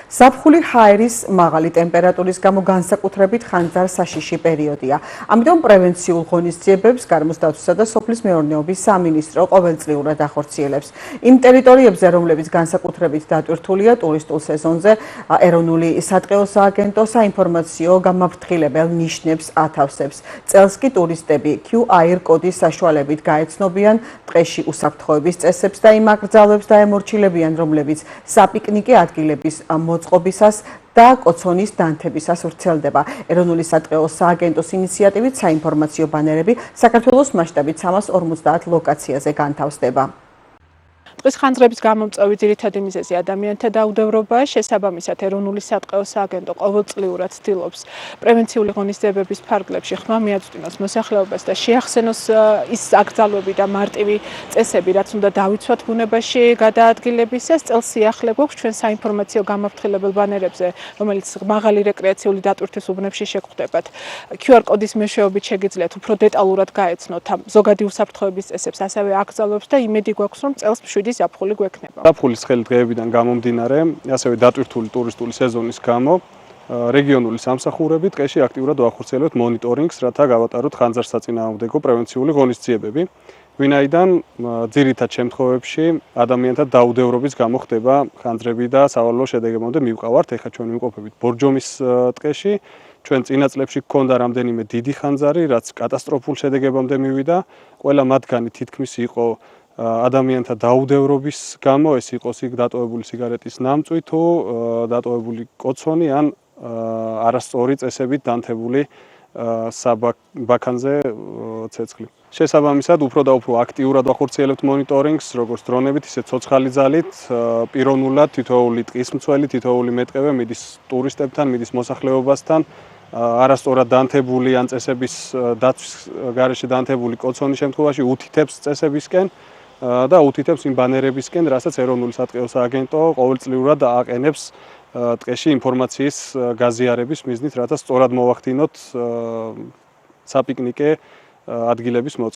ზაფხული ჰაერის მაღალი ტემპერატურის გამო განსაკუთრებით ხანძარ-საშიში პერიოდია. ამიტომ პრევენციულ ღონისძიებებს გარემოს დაცვისა და სოფლის მეურნეობის სამინისტრო ყოველწლიურად ახორციელებს. იმ ტერიტორიებზე, რომლებიც განსაკუთრებით დატვირთულია ტურისტულ სეზონზე, ეროვნული სატყეო სააგენტო საინფორმაციო გამაფრთხილებელ ნიშნებს ათავსებს. წელს კი ტურისტები QR კოდის საშუალებით გაეცნობიან ტყეში უსაფრთხოების წესებს და იმ აკრძალვებს დაემორჩილებიან, რომლებიც საპიკნიკე ადგილების მოწყობისას და კოცონის დანთებისას ვრცელდება. ეროვნული სატყეო სააგენტოს ინიციატივით საინფორმაციო ბანერები საქართველოს მასშტაბით 350 ლოკაციაზე განთავსდება. ტყის ხანძრების გამომწვევი ძირითადი მიზეზი ადამიანთა დაუდევრობაა. შესაბამისად, ეროვნული სატყეო სააგენტო ყოველწლიურად ცდილობს პრევენციული ღონისძიებების ფარგლებში ხმა მიაწვდინოს მოსახლეობას და შეახსენოს ის აკრძალვები და მარტივი წესები, რაც უნდა დავიცვათ ბუნებაში გადაადგილებისას. წელს სიახლე გვაქვს ჩვენ საინფორმაციო გამაფრთხილებელ ბანერებზე, რომელიც მაღალი რეკრეაციული დატვირთვის უბნებში შეგხვდებათ. QR კოდის მეშვეობით შეგიძლიათ უფრო დეტალურად გაეცნოთ ზოგადი უსაფრთხოების წესებს, ასევე აკრძალვებს და იმედი გვაქვს, რომ წელს ზაფხული გვექნება. ზაფხულის ხელი დღეებიდან გამომდინარე, ასევე დატვირთული ტურისტული სეზონის გამო, რეგიონული სამსახურები ტყეში აქტიურად ვახორციელებთ მონიტორინგს, რათა გავატაროთ ხანძარსაწინააღმდეგო პრევენციული ღონისძიებები, ვინაიდან ძირითად შემთხვევებში ადამიანთა დაუდევრობის გამო ხდება ხანძრები და სავალალო შედეგებამდე მივყავართ. ეხლა ჩვენ ვიმყოფებით ბორჯომის ტყეში. ჩვენ წინა წლებში გქონდა რამდენიმე დიდი ხანძარი, რაც კატასტროფულ შედეგებამდე მივიდა. ყველა მათგანი თითქმის იყო ადამიანთა დაუდევრობის გამო, ეს იყოს იქ დატოვებული სიგარეტის ნამწვი თუ დატოვებული კოცონი ან არასწორი წესებით დანთებული ბაქანზე ცეცხლი. შესაბამისად, უფრო და უფრო აქტიურად ვახორციელებთ მონიტორინგს, როგორც დრონებით, ისე ცოცხალი ძალით, პიროვნულად, თითოეული ტყის მცველი, თითოეული მეტყევე მიდის ტურისტებთან, მიდის მოსახლეობასთან, არასწორად დანთებული ან წესების დაცვის გარეშე დანთებული კოცონის შემთხვევაში უთითებს წესებისკენ და უთითებს იმ ბანერებისკენ, რასაც ეროვნული სატყეო სააგენტო ყოველწლიურად აყენებს ტყეში ინფორმაციის გაზიარების მიზნით, რათა სწორად მოვახდინოთ საპიკნიკე ადგილების მოწყობა.